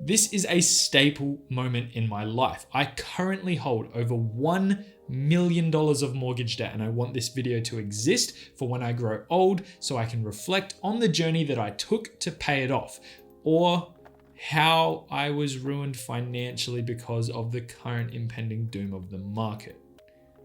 This is a staple moment in my life. I currently hold over $1 million of mortgage debt, and I want this video to exist for when I grow old so I can reflect on the journey that I took to pay it off, or how I was ruined financially because of the current impending doom of the market.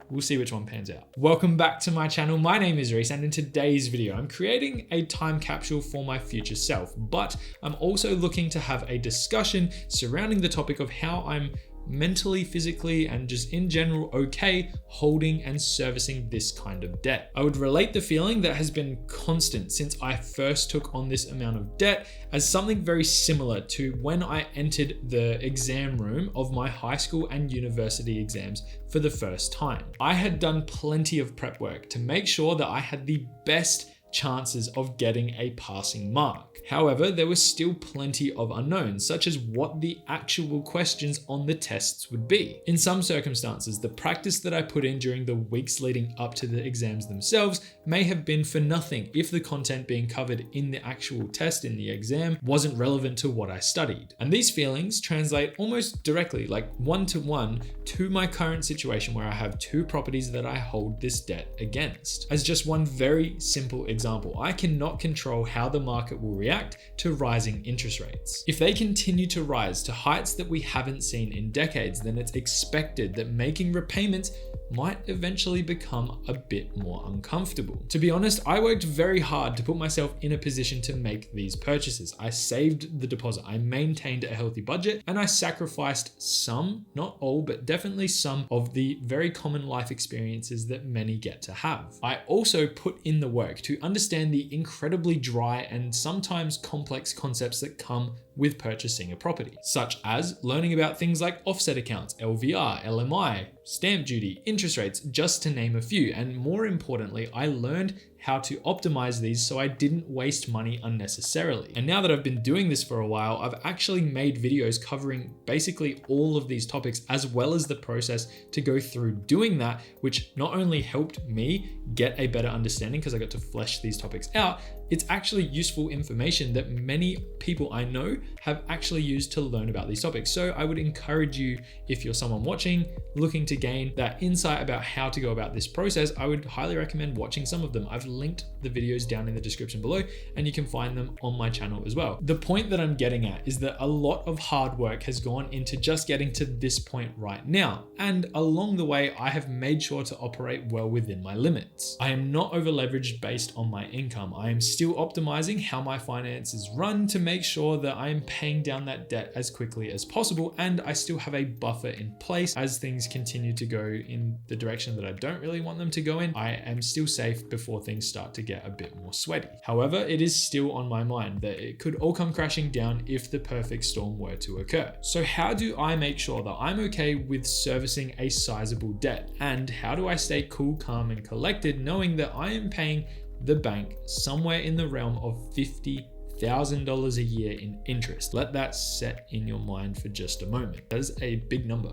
We'll see which one pans out. Welcome back to my channel. My name is Reese, and in today's video, I'm creating a time capsule for my future self, but I'm also looking to have a discussion surrounding the topic of how I'm mentally, physically, and just in general okay holding and servicing this kind of debt. I would relate the feeling that has been constant since I first took on this amount of debt as something very similar to when I entered the exam room of my high school and university exams for the first time. I had done plenty of prep work to make sure that I had the best chances of getting a passing mark. However, there was still plenty of unknowns, such as what the actual questions on the tests would be. In some circumstances, the practice that I put in during the weeks leading up to the exams themselves may have been for nothing if the content being covered in the actual test in the exam wasn't relevant to what I studied. And these feelings translate almost directly, like one-to-one, to my current situation where I have two properties that I hold this debt against. As just one very simple example, I cannot control how the market will react to rising interest rates. If they continue to rise to heights that we haven't seen in decades, then it's expected that making repayments might eventually become a bit more uncomfortable. To be honest, I worked very hard to put myself in a position to make these purchases. I saved the deposit, I maintained a healthy budget, and I sacrificed some, not all, but definitely some of the very common life experiences that many get to have. I also put in the work to understand the incredibly dry and sometimes complex concepts that come with purchasing a property, such as learning about things like offset accounts, LVR, LMI, stamp duty, interest rates, just to name a few. And more importantly, I learned how to optimize these so I didn't waste money unnecessarily. And now that I've been doing this for a while, I've actually made videos covering basically all of these topics, as well as the process to go through doing that, which not only helped me get a better understanding because I got to flesh these topics out, it's actually useful information that many people I know have actually used to learn about these topics. So I would encourage you, if you're someone watching, looking to gain that insight about how to go about this process, I would highly recommend watching some of them. I've linked the videos down in the description below, and you can find them on my channel as well. The point that I'm getting at is that a lot of hard work has gone into just getting to this point right now. And along the way, I have made sure to operate well within my limits. I am not over leveraged based on my income. I am still optimizing how my finances run to make sure that I am paying down that debt as quickly as possible, and I still have a buffer in place as things continue to go in the direction that I don't really want them to go in. I am still safe before things start to get a bit more sweaty. However, it is still on my mind that it could all come crashing down if the perfect storm were to occur. So how do I make sure that I'm okay with servicing a sizable debt? And how do I stay cool, calm, and collected knowing that I am paying the bank somewhere in the realm of $50,000 a year in interest? Let that set in your mind for just a moment. That is a big number.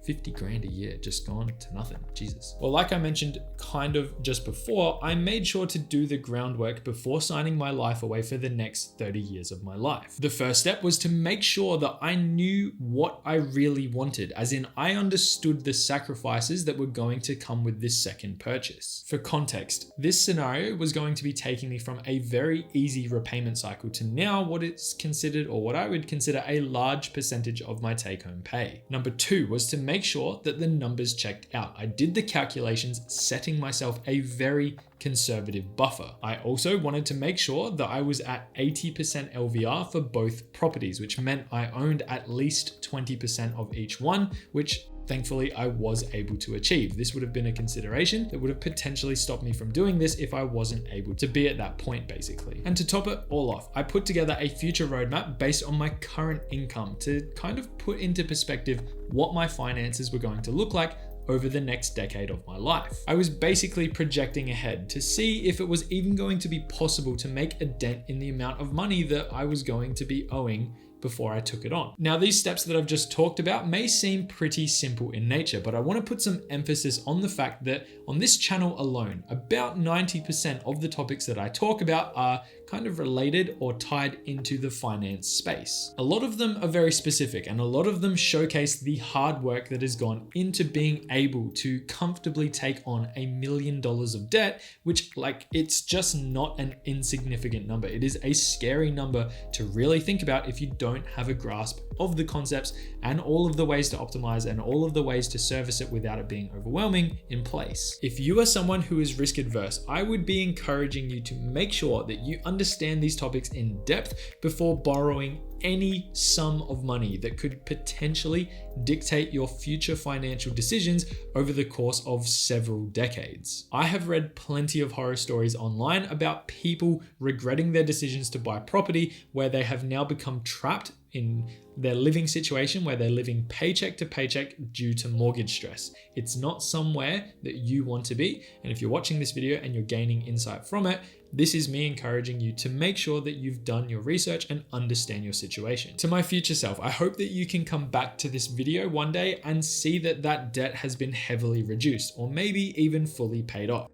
50 grand a year just gone to nothing. Jesus. Well, like I mentioned kind of just before, I made sure to do the groundwork before signing my life away for the next 30 years of my life. The first step was to make sure that I knew what I really wanted, as in I understood the sacrifices that were going to come with this second purchase. For context, this scenario was going to be taking me from a very easy repayment cycle to now what is considered, or what I would consider, a large percentage of my take-home pay. Number two was to make sure that the numbers checked out. I did the calculations, setting myself a very conservative buffer. I also wanted to make sure that I was at 80% LVR for both properties, which meant I owned at least 20% of each one, which thankfully I was able to achieve. This would have been a consideration that would have potentially stopped me from doing this if I wasn't able to be at that point, basically. And to top it all off, I put together a future roadmap based on my current income to kind of put into perspective what my finances were going to look like over the next decade of my life. I was basically projecting ahead to see if it was even going to be possible to make a dent in the amount of money that I was going to be owing before I took it on. Now, these steps that I've just talked about may seem pretty simple in nature, but I want to put some emphasis on the fact that on this channel alone, about 90% of the topics that I talk about are kind of related or tied into the finance space. A lot of them are very specific, and a lot of them showcase the hard work that has gone into being able to comfortably take on $1 million of debt, which it's just not an insignificant number. It is a scary number to really think about if you don't have a grasp of the concepts and all of the ways to optimize and all of the ways to service it without it being overwhelming in place. If you are someone who is risk adverse, I would be encouraging you to make sure that you understand these topics in depth before borrowing any sum of money that could potentially dictate your future financial decisions over the course of several decades. I have read plenty of horror stories online about people regretting their decisions to buy property where they have now become trapped in their living situation where they're living paycheck to paycheck due to mortgage stress. It's not somewhere that you want to be. And if you're watching this video and you're gaining insight from it, this is me encouraging you to make sure that you've done your research and understand your situation. To my future self, I hope that you can come back to this video one day and see that that debt has been heavily reduced or maybe even fully paid off.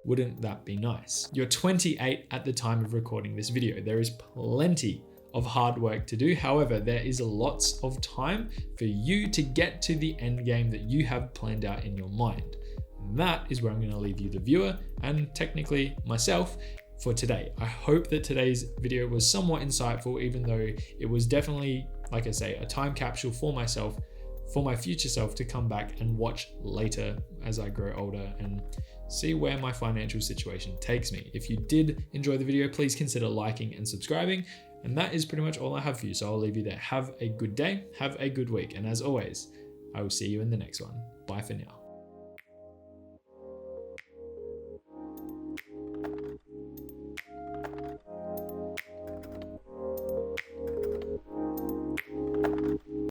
Wouldn't that be nice? You're 28 at the time of recording this video. There is plenty of hard work to do. However, there is lots of time for you to get to the end game that you have planned out in your mind. And that is where I'm going to leave you, the viewer, and technically myself, for today. I hope that today's video was somewhat insightful, even though it was definitely, like I say, a time capsule for myself, for my future self to come back and watch later as I grow older and see where my financial situation takes me. If you did enjoy the video, please consider liking and subscribing. And that is pretty much all I have for you. So I'll leave you there. Have a good day. Have a good week. And as always, I will see you in the next one. Bye for now.